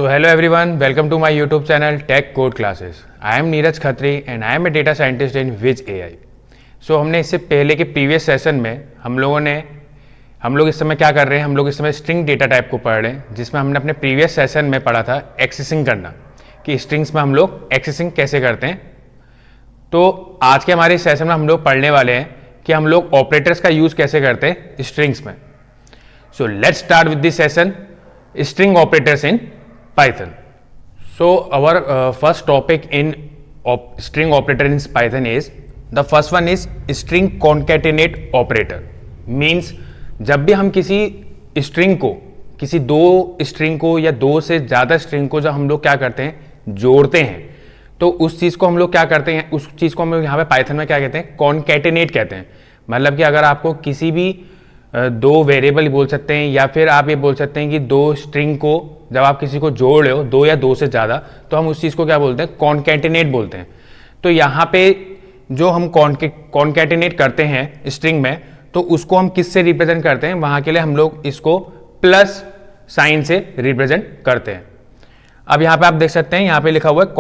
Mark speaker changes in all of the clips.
Speaker 1: So hello everyone, welcome to my YouTube channel Tech Code Classes. I am Neeraj Khatri and I am a data scientist in Viz AI. So हमने इससे पहले के previous session में हम लोग इस समय क्या कर रहे हैं, हम लोग इस समय स्ट्रिंग डेटा टाइप को पढ़ रहे हैं, जिसमें हमने अपने प्रीवियस सेशन में पढ़ा था एक्सेसिंग करना, कि स्ट्रिंग्स में हम लोग एक्सेसिंग कैसे करते हैं। तो आज के हमारे सेशन में हम लोग पढ़ने वाले हैं कि हम लोग ऑपरेटर्स का यूज कैसे करते हैं स्ट्रिंग्स में। So let's start with this session, string operators in Python. So our first topic in string operator in Python is, the first one is string concatenate operator. Means जब भी हम किसी string को, किसी दो string को या दो से ज़्यादा string को जब हम लोग क्या करते हैं, जोड़ते हैं, तो उस चीज़ को हम लोग क्या करते हैं, उस चीज़ को हम लोग यहाँ पे Python में क्या कहते हैं, concatenate कहते हैं। मतलब कि अगर आपको किसी भी दो वेरिएबल बोल सकते हैं या फिर आप ये बोल सकते हैं कि दो स्ट्रिंग को जब आप किसी को जोड़ रहे हो, दो या दो से ज़्यादा, तो हम उस चीज़ को क्या बोलते हैं, कॉन्कैटिनेट बोलते हैं। तो यहाँ पे जो हम कॉन्कैटिनेट करते हैं स्ट्रिंग में, तो उसको हम किससे रिप्रेजेंट करते हैं, वहाँ के लिए हम लोग इसको प्लस साइन से रिप्रेजेंट करते हैं। अब यहाँ पे आप देख सकते हैं, यहाँ पे लिखा हुआ है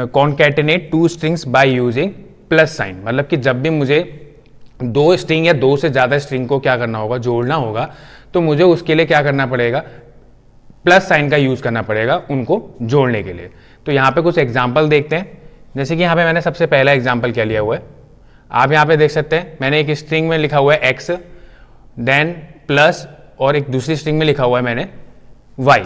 Speaker 1: concatenate two strings by using plus sign. मतलब कि जब भी मुझे दो स्ट्रिंग या दो से ज़्यादा स्ट्रिंग को क्या करना होगा, जोड़ना होगा, तो मुझे उसके लिए क्या करना पड़ेगा, प्लस साइन का यूज़ करना पड़ेगा उनको जोड़ने के लिए। तो यहाँ पे कुछ एग्जांपल देखते हैं। जैसे कि यहाँ पे मैंने सबसे पहला एग्जांपल क्या लिया हुआ है, आप यहाँ पे देख सकते हैं, मैंने एक स्ट्रिंग में लिखा हुआ है एक्स, देन प्लस, और एक दूसरी स्ट्रिंग में लिखा हुआ है मैंने वाई।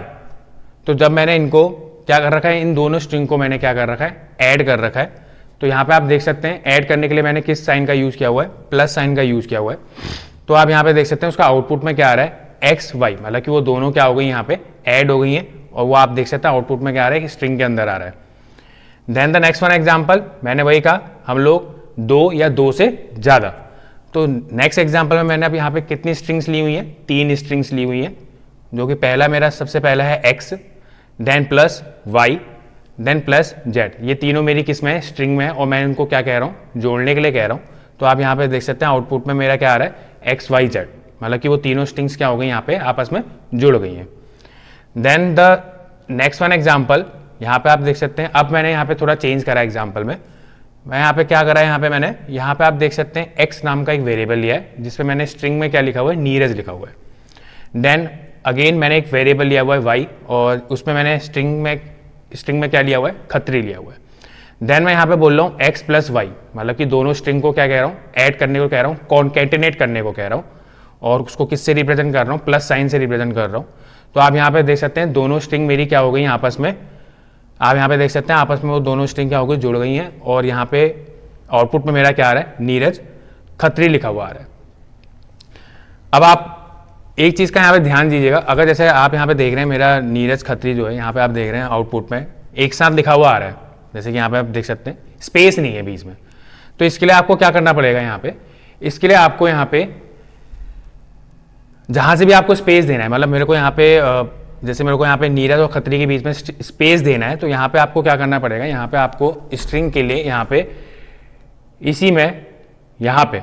Speaker 1: तो जब मैंने इनको क्या कर रखा है, इन दोनों स्ट्रिंग को मैंने क्या कर रखा है, ऐड कर रखा है। तो यहाँ पे आप देख सकते हैं, ऐड करने के लिए मैंने किस साइन का यूज़ किया हुआ है, प्लस साइन का यूज़ किया हुआ है। तो आप यहाँ पे देख सकते हैं उसका आउटपुट में क्या आ रहा है, एक्स वाई, मतलब कि वो दोनों क्या हो गई, यहाँ पे ऐड हो गई हैं, और वो आप देख सकते हैं आउटपुट में क्या आ रहा है कि स्ट्रिंग के अंदर आ रहा है। Then the next one example, मैंने वही कहा, हम लोग दो या दो से ज़्यादा। तो नेक्स्ट एग्जाम्पल में मैंने अब यहाँ पे कितनी स्ट्रिंग्स ली हुई हैं, तीन स्ट्रिंग्स ली हुई हैं, जो कि पहला मेरा सबसे पहला है X, then plus Y, then plus Z. ये तीनों मेरी किस में है, स्ट्रिंग में है, और मैं इनको क्या कह रहा हूँ, जोड़ने के लिए कह रहा हूँ। तो आप यहाँ पे देख सकते हैं आउटपुट में मेरा क्या आ रहा है, एक्स वाई जेड, मतलब कि वो तीनों स्ट्रिंग्स क्या हो गई, यहाँ पे आपस में जुड़ गई हैं। Then the next one example, यहाँ पे आप देख सकते हैं, अब मैंने यहाँ पे थोड़ा चेंज करा एग्जाम्पल में। मैं यहाँ पे क्या करा है, यहाँ पे आप देख सकते हैं एक्स नाम का एक वेरिएबल लिया है, जिसपे मैंने स्ट्रिंग में क्या लिखा हुआ है, नीरज लिखा हुआ है। देन अगेन मैंने एक वेरिएबल लिया हुआ है वाई, और उसमें मैंने स्ट्रिंग में क्या लिया हुआ है, खत्री लिया हुआ है। देन मैं यहाँ पे बोल रहा हूँ एक्स प्लस वाई, मतलब कि दोनों स्ट्रिंग को क्या कह रहा हूँ, ऐड करने को कह रहा हूँ, कॉन्कैटिनेट करने को कह रहा हूँ, और उसको किससे रिप्रेजेंट कर रहा हूँ, प्लस साइन से रिप्रेजेंट कर रहा हूँ। तो आप यहाँ पे देख सकते हैं दोनों स्ट्रिंग मेरी क्या हो गई आपस में, आप यहाँ पे देख सकते हैं आपस में वो दोनों स्ट्रिंग क्या हो गई, जुड़ गई हैं, और यहाँ पे आउटपुट में मेरा क्या आ रहा है, नीरज खत्री लिखा हुआ आ रहा है। अब आप एक चीज़ का यहाँ पे ध्यान दीजिएगा, अगर जैसे आप यहाँ पे देख रहे हैं मेरा नीरज खत्री जो है, यहाँ पे आप देख रहे हैं आउटपुट में एक साथ लिखा हुआ आ रहा है, जैसे कि यहाँ पे आप देख सकते हैं स्पेस नहीं है बीच में। तो इसके लिए आपको क्या करना पड़ेगा, यहाँ पे इसके लिए आपको यहाँ पे जहाँ से भी आपको स्पेस देना है, मतलब मेरे को यहाँ पे जैसे मेरे को यहाँ पे नीरज और खत्री के बीच में स्पेस देना है, तो यहाँ पे आपको क्या करना पड़ेगा, यहाँ पे आपको स्ट्रिंग के लिए यहाँ पे इसी में यहाँ पे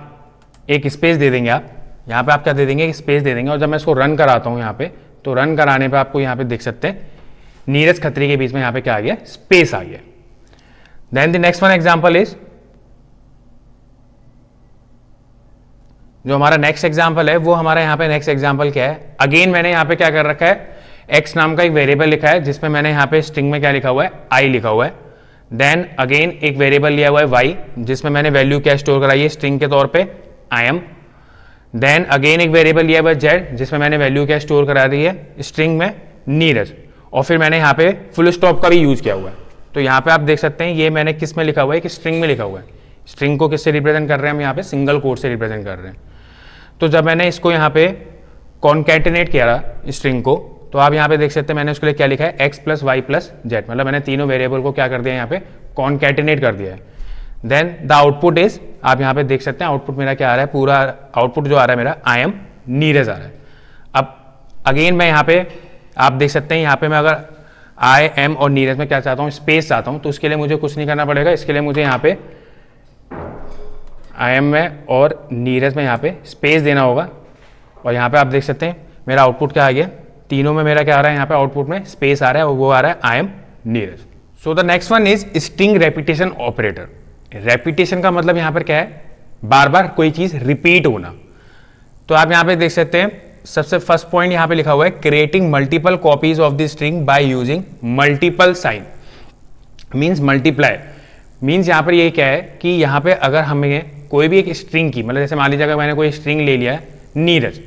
Speaker 1: एक स्पेस दे देंगे आप, यहाँ पे आप क्या दे देंगे, एक स्पेस दे देंगे। और जब मैं इसको रन कराता हूँ यहाँ पे, तो रन कराने पे आपको यहाँ पे देख सकते हैं नीरज खत्री के बीच में यहाँ पे क्या आ गया, स्पेस आ गया। Then the next one example is, जो हमारा नेक्स्ट एग्जांपल है वो हमारा यहाँ पे नेक्स्ट एग्जांपल क्या है, अगेन मैंने यहाँ पे क्या कर रखा है, एक्स नाम का एक वेरिएबल लिखा है, जिसमें मैंने यहाँ पे स्ट्रिंग में क्या लिखा हुआ है, आई लिखा हुआ है। देन अगेन एक वेरिएबल लिया हुआ है वाई, जिसमें मैंने वैल्यू क्या स्टोर कराई है, स्ट्रिंग के तौर पे आई एम। देन अगेन एक वेरिएबल लिया हुआ है जेड, जिसमें मैंने वैल्यू क्या स्टोर करा दी है, स्ट्रिंग में नीरज, और फिर मैंने यहाँ पे फुल स्टॉप का भी यूज किया हुआ है। तो यहाँ पे आप देख सकते हैं ये मैंने किस में लिखा हुआ है, कि स्ट्रिंग में लिखा हुआ है। स्ट्रिंग को किससे रिप्रेजेंट कर रहे हैं हम, यहाँ पे सिंगल कोट से रिप्रेजेंट कर रहे हैं। तो जब मैंने इसको यहाँ पे कॉन्कैटिनेट किया स्ट्रिंग को, तो आप यहाँ पे देख सकते हैं मैंने उसके लिए क्या लिखा है, X plus Y plus Z, मतलब मैंने तीनों वेरिएबल को क्या कर दिया, यहाँ पे कॉन्कैटिनेट कर दिया है। देन द आउटपुट इज, आप यहाँ पे देख सकते हैं आउटपुट मेरा क्या आ रहा है, पूरा आउटपुट जो आ रहा है मेरा आई एम नीरज आ रहा है। अब अगेन मैं यहाँ पे आप देख सकते हैं, यहाँ पे मैं अगर आई एम और नीरज में क्या चाहता हूँ, स्पेस चाहता हूँ, तो उसके लिए मुझे कुछ नहीं करना पड़ेगा। इसके लिए मुझे यहाँ पे आई एम में और नीरज में यहाँ पे स्पेस देना होगा, और यहाँ पे आप देख सकते हैं मेरा आउटपुट क्या आ गया, तीनों में मेरा क्या आ रहा है, यहाँ पे आउटपुट में स्पेस आ रहा है और वो आ रहा है I am Neeraj. So the next one is string repetition operator. Repetition का मतलब यहाँ पर क्या है, बार बार कोई चीज रिपीट होना। तो आप यहाँ पे देख सकते हैं सबसे फर्स्ट पॉइंट यहाँ पे लिखा हुआ है creating multiple copies of the string by using multiple sign, means multiply. Means यहाँ पर ये क्या है कि यहाँ पे अगर हमें कोई भी एक स्ट्रिंग की, मतलब जैसे मान लीजिए अगर मैंने कोई स्ट्रिंग ले लिया है नीरज,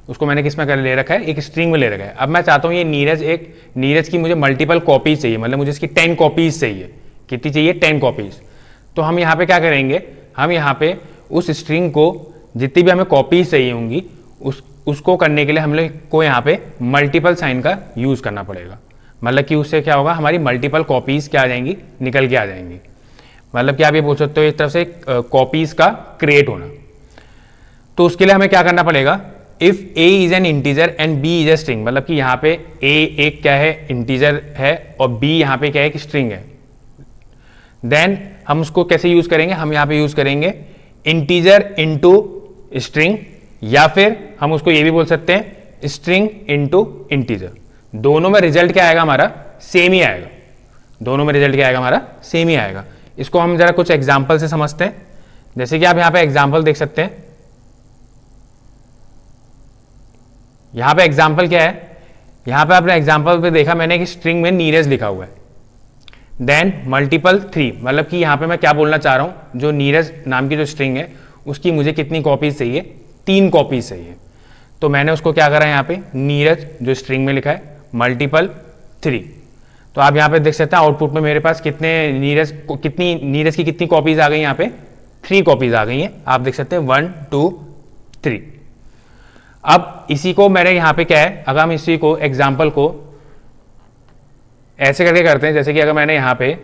Speaker 1: उसको मैंने किस में कर ले रखा है, एक स्ट्रिंग में ले रखा है। अब मैं चाहता हूँ ये नीरज की मुझे मल्टीपल कॉपीज चाहिए, मतलब मुझे इसकी 10 कॉपीज चाहिए। कितनी चाहिए, 10 कॉपीज। तो हम यहाँ पे क्या करेंगे, हम यहाँ पे उस स्ट्रिंग को जितनी भी हमें कॉपीज चाहिए होंगी उसको करने के लिए हम लोग को यहाँ पे मल्टीपल साइन का यूज करना पड़ेगा। मतलब कि उससे क्या होगा, हमारी मल्टीपल कॉपीज क्या आ जाएंगी, निकल के आ जाएंगी। मतलब कि आप ये बोल सकते हो एक तरफ से कॉपीज का क्रिएट होना। तो उसके लिए हमें क्या करना पड़ेगा, if a is an integer and b is a string, मतलब कि यहाँ पे a एक क्या है, इंटीजर है, और b यहाँ पे क्या है, एक स्ट्रिंग है। देन हम उसको कैसे यूज करेंगे, हम यहाँ पे यूज करेंगे इंटीजर इनटू स्ट्रिंग, या फिर हम उसको ये भी बोल सकते हैं स्ट्रिंग इनटू इंटीजर। दोनों में रिजल्ट क्या आएगा, हमारा सेम ही आएगा। दोनों में रिजल्ट क्या आएगा, हमारा सेम ही आएगा। इसको हम जरा कुछ एग्जाम्पल से समझते हैं। जैसे कि आप यहाँ पे एग्जाम्पल देख सकते हैं। यहां पे एग्जाम्पल क्या है, यहां पे आपने एग्जाम्पल पे देखा मैंने कि स्ट्रिंग में नीरज लिखा हुआ है, देन मल्टीपल 3, मतलब कि यहां पे मैं क्या बोलना चाह रहा हूं, जो नीरज नाम की जो स्ट्रिंग है उसकी मुझे कितनी कॉपीज चाहिए, 3 कॉपीज चाहिए। तो मैंने उसको क्या करा, यहाँ पे नीरज जो स्ट्रिंग में लिखा है मल्टीपल 3। तो आप यहाँ पे देख सकते हैं आउटपुट में मेरे पास कितने नीरज की कितनी कॉपीज आ गई, यहाँ पे 3 कॉपीज आ गई हैं। आप देख सकते हैं 1 2 3। अब इसी को मैंने यहां पे क्या है, अगर हम इसी को एग्जाम्पल को ऐसे करके करते हैं, जैसे कि अगर मैंने यहां पे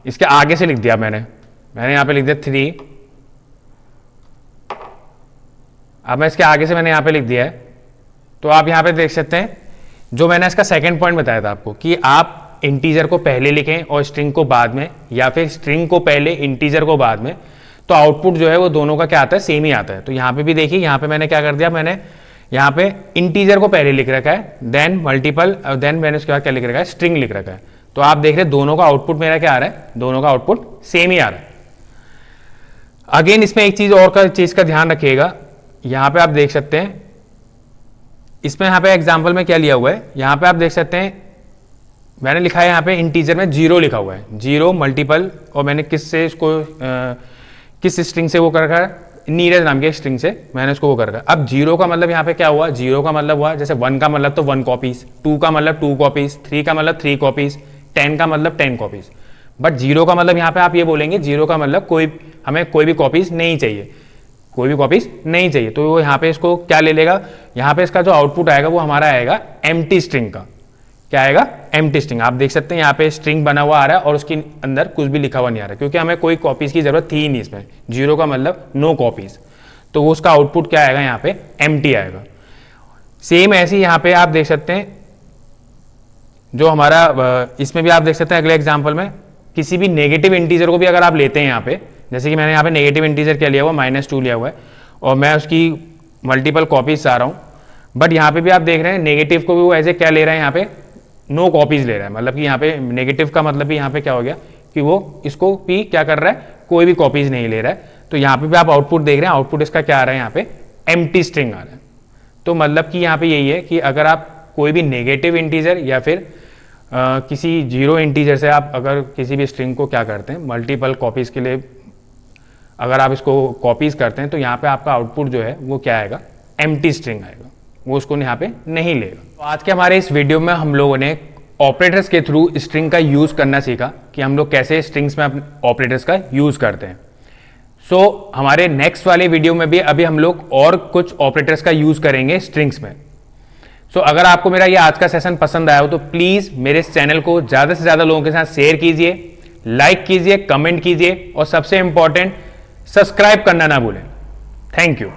Speaker 1: इसके आगे से लिख दिया, मैंने यहां पे लिख दिया 3। अब मैं इसके आगे से मैंने यहां पे लिख दिया है। तो आप यहां पे देख सकते हैं जो मैंने इसका सेकंड पॉइंट बताया था आपको कि आप इंटीजर को पहले लिखें और स्ट्रिंग को बाद में, या फिर स्ट्रिंग को पहले इंटीजर को बाद में, तो आउटपुट जो है वो दोनों का क्या आता है, सेम ही आता है। तो यहाँ पे भी देखिए, यहाँ पे मैंने क्या कर दिया, मैंने यहाँ पे इंटीजर को पहले लिख रखा है, देन मल्टीपल, देन मैंने उसके बाद क्या लिख रखा है, स्ट्रिंग लिख रखा है। तो आप देख रहे हैं दोनों का आउटपुट मेरा क्या आ रहा है, दोनों का आउटपुट सेम ही आ रहा है। अगेन इसमें एक चीज और चीज का ध्यान रखिएगा, यहाँ पे आप देख सकते हैं इसमें यहाँ पे एग्जाम्पल में क्या लिया हुआ है, यहाँ पे आप देख सकते हैं मैंने लिखा है यहाँ पे इंटीजर में 0 लिखा हुआ है, 0 मल्टीपल, और मैंने किससे इसको किस स्ट्रिंग से वो कर रखा है, नीरज नाम के स्ट्रिंग से मैंने उसको वो कर रखा है। अब 0 का मतलब यहाँ पे क्या हुआ, 0 का मतलब हुआ जैसे 1 का मतलब तो 1 कॉपीज, 2 का मतलब 2 कॉपीज, 3 का मतलब 3 कॉपीज, 10 का मतलब 10 कॉपीज। बट 0 का मतलब यहाँ पे आप ये बोलेंगे 0 का मतलब हमें कोई भी कॉपीज नहीं चाहिए, कोई भी कॉपीज नहीं चाहिए। तो वो यहाँ पे इसको क्या ले लेगा, यहाँ पे इसका जो आउटपुट आएगा वो हमारा आएगा एम्प्टी स्ट्रिंग का। क्या आएगा, एम्प्टी स्ट्रिंग। आप देख सकते हैं यहाँ पे स्ट्रिंग बना हुआ आ रहा है और उसके अंदर कुछ भी लिखा हुआ नहीं आ रहा, क्योंकि हमें कोई कॉपीज की जरूरत थी ही नहीं इसमें। 0 का मतलब नो कॉपीज, तो वो उसका आउटपुट क्या आएगा, यहाँ पे एम्प्टी आएगा। सेम ऐसे ही यहाँ पे आप देख सकते हैं जो हमारा इसमें भी आप देख सकते हैं अगले एग्जाम्पल में, किसी भी नेगेटिव इंटीजर को भी अगर आप लेते हैं यहाँ पे, जैसे कि मैंने यहाँ पे नेगेटिव इंटीजर क्या लिया हुआ, -2 लिया हुआ है, और मैं उसकी मल्टीपल कॉपीज चाह रहा हूँ। बट यहाँ पे भी आप देख रहे हैं नेगेटिव को भी वो ऐसे क्या ले रहा है, यहाँ पे नो कॉपीज ले रहा है। मतलब कि यहाँ पे नेगेटिव का मतलब भी यहाँ पे क्या हो गया कि वो इसको भी क्या कर रहा है, कोई भी कॉपीज नहीं ले रहा है। तो यहाँ पे भी आप आउटपुट देख रहे हैं, आउटपुट इसका क्या आ रहा है, यहाँ पे एम्प्टी स्ट्रिंग आ रहा है। तो मतलब कि यहाँ पे यही है कि अगर आप कोई भी नेगेटिव इंटीजर या फिर किसी 0 इंटीजर से आप अगर किसी भी स्ट्रिंग को क्या करते हैं, मल्टीपल कॉपीज के लिए अगर आप इसको कॉपीज करते हैं, तो यहाँ पे आपका आउटपुट जो है वो क्या आएगा, एम्प्टी स्ट्रिंग आएगा, वो उसको यहाँ पे नहीं लेगा। तो आज के हमारे इस वीडियो में हम लोगों ने ऑपरेटर्स के थ्रू स्ट्रिंग का यूज करना सीखा कि हम लोग कैसे स्ट्रिंग्स में ऑपरेटर्स का यूज करते हैं। सो हमारे नेक्स्ट वाले वीडियो में भी अभी हम लोग और कुछ ऑपरेटर्स का यूज करेंगे स्ट्रिंग्स में। सो अगर आपको मेरा ये आज का सेशन पसंद आया हो तो प्लीज मेरे इस चैनल को ज्यादा से ज्यादा लोगों के साथ शेयर कीजिए, लाइक कीजिए, कमेंट कीजिए और सबसे इंपॉर्टेंट सब्सक्राइब करना ना भूलें। Thank you.